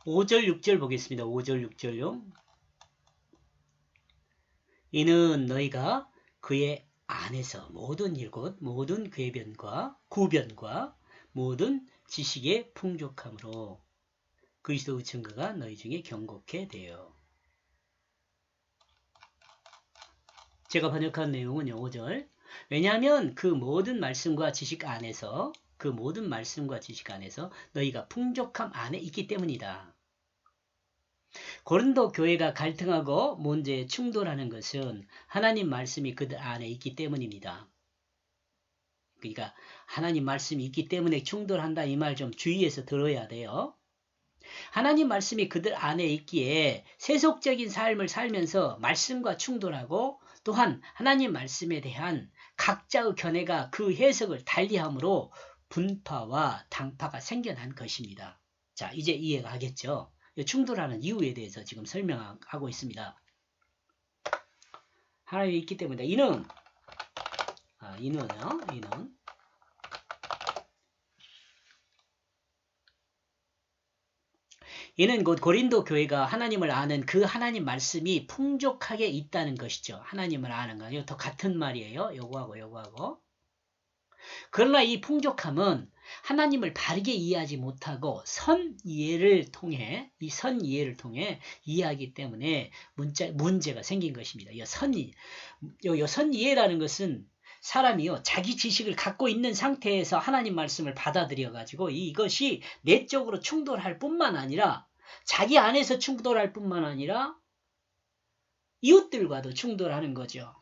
5절 6절 보겠습니다. 5절 6절요. 이는 너희가 그의 안에서 모든 일곱 모든 궤변과 구변과 모든 지식의 풍족함으로 그리스도의 증거가 너희 중에 경고케 되어. 제가 번역한 내용은 5절. 왜냐하면 그 모든 말씀과 지식 안에서 그 모든 말씀과 지식 안에서 너희가 풍족함 안에 있기 때문이다. 고린도 교회가 갈등하고 문제에 충돌하는 것은 하나님 말씀이 그들 안에 있기 때문입니다. 그러니까 하나님 말씀이 있기 때문에 충돌한다 이 말 좀 주의해서 들어야 돼요. 하나님 말씀이 그들 안에 있기에 세속적인 삶을 살면서 말씀과 충돌하고 또한 하나님 말씀에 대한 각자의 견해가 그 해석을 달리함으로 분파와 당파가 생겨난 것입니다. 자, 이제 이해가겠죠? 충돌하는 이유에 대해서 지금 설명하고 있습니다. 하나님이 있기 때문에 이는 이는 곧 고린도 교회가 하나님을 아는 그 하나님 말씀이 풍족하게 있다는 것이죠. 하나님을 아는 거. 이거 더 같은 말이에요. 요거하고. 그러나 이 풍족함은 하나님을 바르게 이해하지 못하고 선 이해를 통해 이해하기 때문에 문제가 생긴 것입니다. 이 선 이해라는 것은 사람이요 자기 지식을 갖고 있는 상태에서 하나님 말씀을 받아들여 가지고 이것이 내적으로 충돌할 뿐만 아니라 자기 안에서 충돌할 뿐만 아니라 이웃들과도 충돌하는 거죠.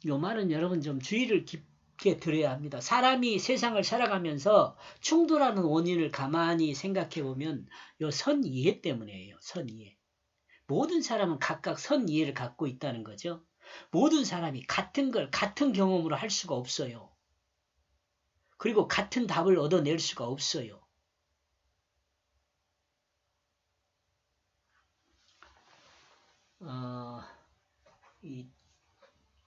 이 말은 여러분 좀 주의를 깊게 들어야 합니다. 사람이 세상을 살아가면서 충돌하는 원인을 가만히 생각해 보면 이 선 이해 때문이에요. 선 이해. 모든 사람은 각각 선 이해를 갖고 있다는 거죠. 모든 사람이 같은 걸 같은 경험으로 할 수가 없어요. 그리고 같은 답을 얻어낼 수가 없어요. 이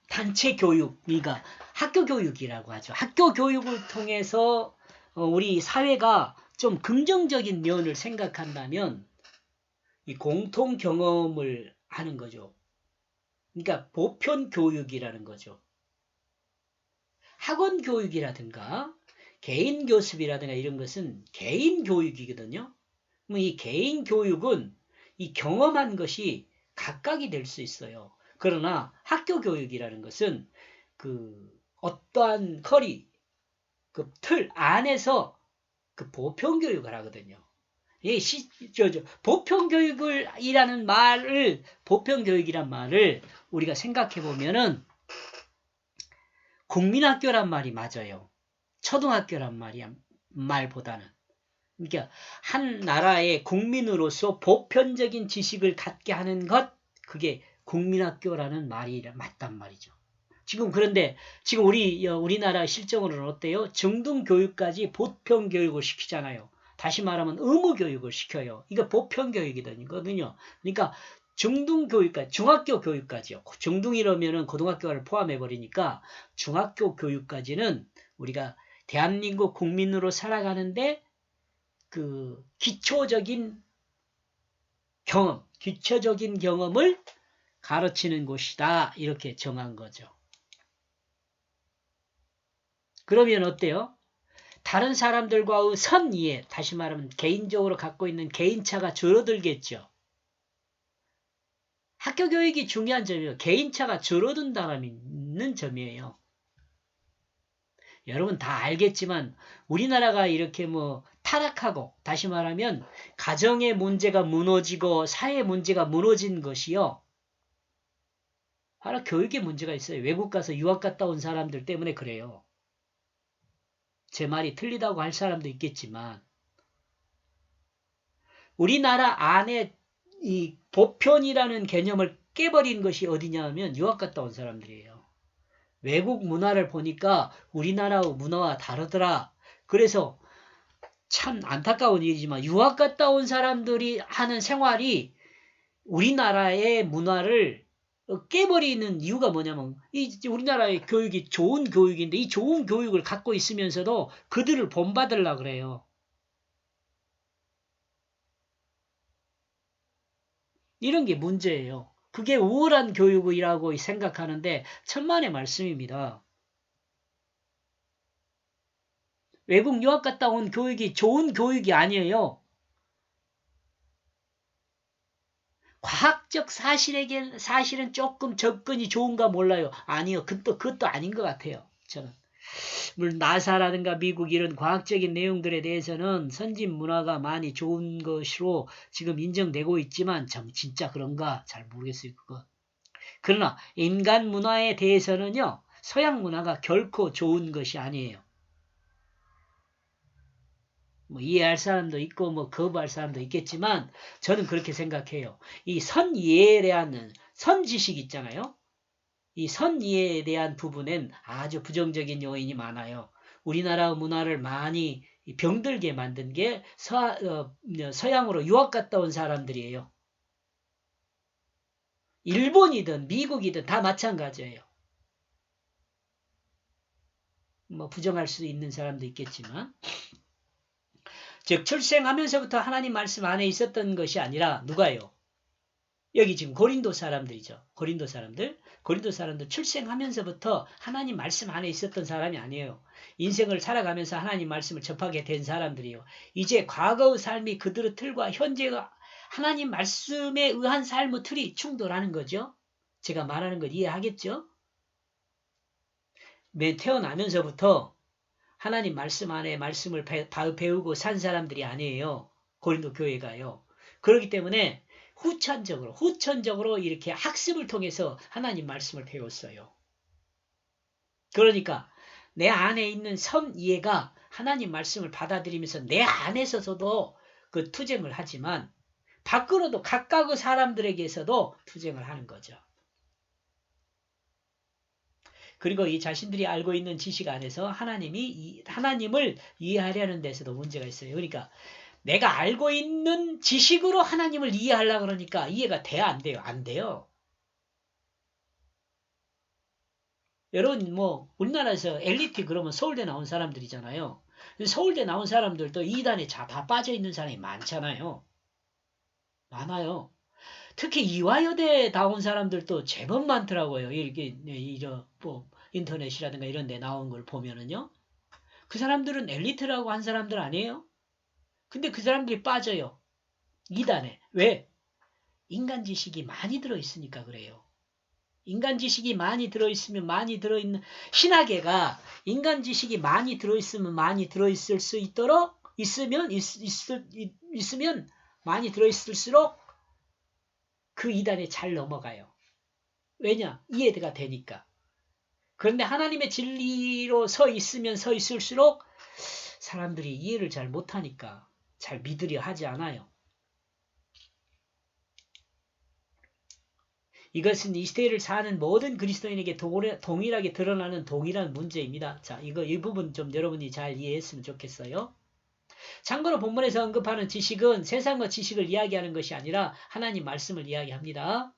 단체 교육, 그러니까 학교 교육이라고 하죠. 학교 교육을 통해서 우리 사회가 좀 긍정적인 면을 생각한다면 이 공통 경험을 하는 거죠. 그러니까 보편 교육이라는 거죠. 학원 교육이라든가 개인 교습이라든가 이런 것은 개인 교육이거든요. 이 개인 교육은 이 경험한 것이 각각이 될 수 있어요. 그러나 학교 교육이라는 것은 그 어떠한 그 틀 안에서 그 보편 교육을 하거든요. 보편 교육이라는 말을 우리가 생각해 보면은 국민학교란 말이 맞아요. 초등학교란 말보다는. 그러니까 한 나라의 국민으로서 보편적인 지식을 갖게 하는 것, 그게 국민학교라는 말이 맞단 말이죠. 그런데 지금 우리나라 실정으로는 어때요? 중등교육까지 보편교육을 시키잖아요. 다시 말하면 의무교육을 시켜요. 이거 보편교육이거든요. 그러니까 중등교육까지, 중학교 교육까지요. 중등이라면 고등학교를 포함해버리니까 중학교 교육까지는 우리가 대한민국 국민으로 살아가는데 그 기초적인 경험을 가르치는 곳이다. 이렇게 정한 거죠. 그러면 어때요? 다른 사람들과의 선 이해, 다시 말하면 개인적으로 갖고 있는 개인차가 줄어들겠죠. 학교 교육이 중요한 점이에요. 개인차가 줄어든다는 점이에요. 여러분 다 알겠지만 우리나라가 이렇게 타락하고 다시 말하면 가정의 문제가 무너지고 사회 문제가 무너진 것이요. 바로 교육의 문제가 있어요. 외국 가서 유학 갔다 온 사람들 때문에 그래요. 제 말이 틀리다고 할 사람도 있겠지만 우리나라 안에 이 보편이라는 개념을 깨버린 것이 어디냐 하면 유학 갔다 온 사람들이에요. 외국 문화를 보니까 우리나라의 문화와 다르더라. 그래서 참 안타까운 일이지만 유학 갔다 온 사람들이 하는 생활이 우리나라의 문화를 깨버리는 이유가 뭐냐면 이 우리나라의 교육이 좋은 교육인데 이 좋은 교육을 갖고 있으면서도 그들을 본받으려고 그래요. 이런 게 문제예요. 그게 우월한 교육이라고 생각하는데 천만의 말씀입니다. 외국 유학 갔다 온 교육이 좋은 교육이 아니에요. 과학적 사실은 조금 접근이 좋은가 몰라요. 아니요. 그것도 아닌 것 같아요. 저는. 물론 나사라든가 미국 이런 과학적인 내용들에 대해서는 선진 문화가 많이 좋은 것으로 지금 인정되고 있지만 진짜 그런가 잘 모르겠어요. 그거. 그러나 인간 문화에 대해서는요. 서양 문화가 결코 좋은 것이 아니에요. 뭐 이해할 사람도 있고 뭐 거부할 사람도 있겠지만 저는 그렇게 생각해요. 이 선이해에 대한 선지식 있잖아요. 이 선이해에 대한 부분엔 아주 부정적인 요인이 많아요. 우리나라 문화를 많이 병들게 만든 게 서양으로 유학 갔다 온 사람들이에요. 일본이든 미국이든 다 마찬가지예요. 뭐 부정할 수 있는 사람도 있겠지만 즉 출생하면서부터 하나님 말씀 안에 있었던 것이 아니라 누가요? 여기 지금 고린도 사람들이죠. 고린도 사람들 출생하면서부터 하나님 말씀 안에 있었던 사람이 아니에요. 인생을 살아가면서 하나님 말씀을 접하게 된 사람들이요. 이제 과거의 삶이 그들의 틀과 현재가 하나님 말씀에 의한 삶의 틀이 충돌하는 거죠. 제가 말하는 걸 이해하겠죠? 맨 태어나면서부터 하나님 말씀 안에 말씀을 배우고 산 사람들이 아니에요. 고린도 교회가요. 그렇기 때문에 후천적으로 이렇게 학습을 통해서 하나님 말씀을 배웠어요. 그러니까 내 안에 있는 선이해가 하나님 말씀을 받아들이면서 내 안에서도 그 투쟁을 하지만 밖으로도 각각의 사람들에게서도 투쟁을 하는 거죠. 그리고 이 자신들이 알고 있는 지식 안에서 하나님을 이해하려는 데서도 문제가 있어요. 그러니까 내가 알고 있는 지식으로 하나님을 이해하려고 그러니까 이해가 돼야 안 돼요? 안 돼요. 여러분 뭐 우리나라에서 엘리트 그러면 서울대 나온 사람들이잖아요. 서울대 나온 사람들도 이단에 다 빠져 있는 사람이 많잖아요. 많아요. 특히 이화여대 나온 사람들도 제법 많더라고요. 이렇게 뭐 인터넷이라든가 이런 데 나온 걸 보면은요. 그 사람들은 엘리트라고 한 사람들 아니에요? 근데 그 사람들이 빠져요. 이단에. 왜? 인간 지식이 많이 들어있으니까 그래요. 인간 지식이 많이 들어있으면 많이 들어있는 신학계가 인간 지식이 많이 들어있으면 많이 들어있을 수 있도록 있으면 많이 들어있을수록 그 이단에 잘 넘어가요. 왜냐? 이해가 되니까. 그런데 하나님의 진리로 서 있으면 서 있을수록 사람들이 이해를 잘 못하니까 잘 믿으려 하지 않아요. 이것은 이 시대를 사는 모든 그리스도인에게 동일하게 드러나는 동일한 문제입니다. 자, 이 부분 좀 여러분이 잘 이해했으면 좋겠어요. 참고로 본문에서 언급하는 지식은 세상의 지식을 이야기하는 것이 아니라 하나님 말씀을 이야기합니다.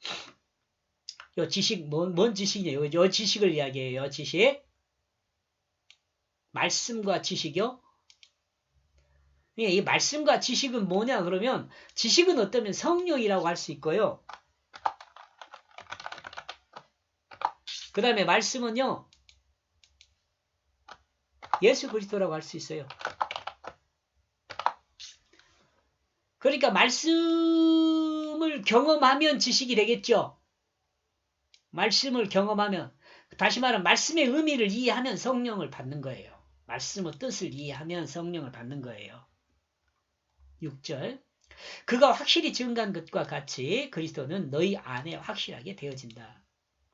요 지식, 뭔 지식이냐? 요 지식을 이야기해요. 지식. 말씀과 지식이요. 이 말씀과 지식은 뭐냐 그러면 지식은 어쩌면 성령이라고 할 수 있고요. 그 다음에 말씀은요. 예수 그리스도라고 할 수 있어요. 그러니까 말씀을 경험하면 지식이 되겠죠. 말씀을 경험하면 다시 말하면 말씀의 의미를 이해하면 성령을 받는 거예요. 말씀의 뜻을 이해하면 성령을 받는 거예요. 6절 그가 확실히 증거한 것과 같이 그리스도는 너희 안에 확실하게 되어진다.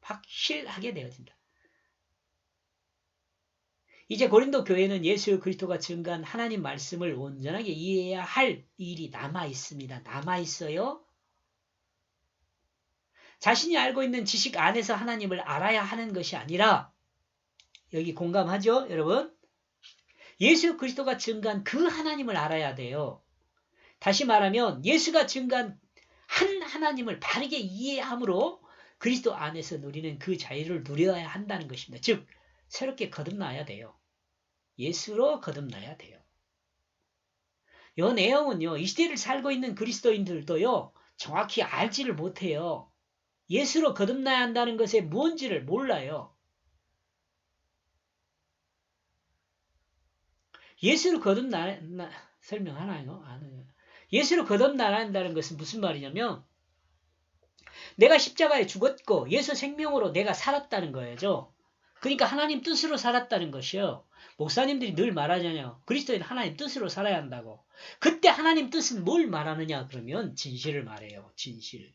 확실하게 되어진다. 이제 고린도 교회는 예수 그리스도가 증거한 하나님 말씀을 온전하게 이해해야 할 일이 남아 있습니다. 남아 있어요. 자신이 알고 있는 지식 안에서 하나님을 알아야 하는 것이 아니라 여기 공감하죠, 여러분? 예수 그리스도가 증거한 그 하나님을 알아야 돼요. 다시 말하면 예수가 증거한 한 하나님을 바르게 이해함으로 그리스도 안에서 누리는 그 자유를 누려야 한다는 것입니다. 즉 새롭게 거듭나야 돼요. 예수로 거듭나야 돼요. 이 내용은요. 이 시대를 살고 있는 그리스도인들도요. 정확히 알지를 못해요. 예수로 거듭나야 한다는 것이 뭔지를 몰라요. 예수로 설명하나요? 안 해요. 예수로 거듭나야 한다는 것은 무슨 말이냐면 내가 십자가에 죽었고 예수 생명으로 내가 살았다는 거예요. 그러니까 하나님 뜻으로 살았다는 것이요. 목사님들이 늘 말하잖아요. 그리스도인 하나님 뜻으로 살아야 한다고. 그때 하나님 뜻은 뭘 말하느냐 그러면 진실을 말해요. 진실.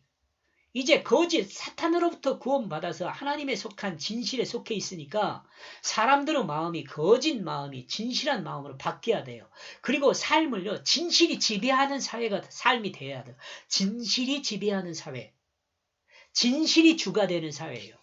이제 거짓 사탄으로부터 구원받아서 하나님에 속한 진실에 속해 있으니까 사람들의 마음이 거짓 마음이 진실한 마음으로 바뀌어야 돼요. 그리고 삶을요. 진실이 지배하는 사회가 삶이 돼야 돼요. 진실이 지배하는 사회. 진실이 주가 되는 사회예요.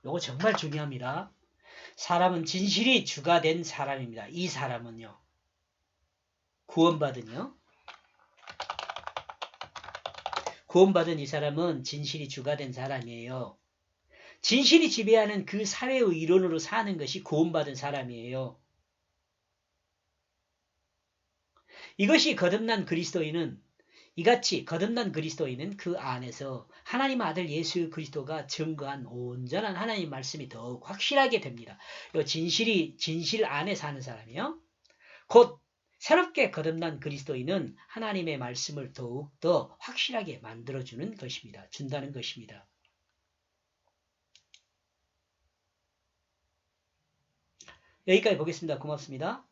요거 정말 중요합니다. 사람은 진실이 주가 된 사람입니다. 이 사람은요. 구원받은요. 구원받은 이 사람은 진실이 주가 된 사람이에요. 진실이 지배하는 그 사회의 이론으로 사는 것이 구원받은 사람이에요. 이것이 거듭난 그리스도인은 이같이 거듭난 그리스도인은 그 안에서 하나님 아들 예수 그리스도가 증거한 온전한 하나님 말씀이 더욱 확실하게 됩니다. 이 진실 안에 사는 사람이요. 곧 새롭게 거듭난 그리스도인은 하나님의 말씀을 더욱 더 확실하게 만들어주는 것입니다. 준다는 것입니다. 여기까지 보겠습니다. 고맙습니다.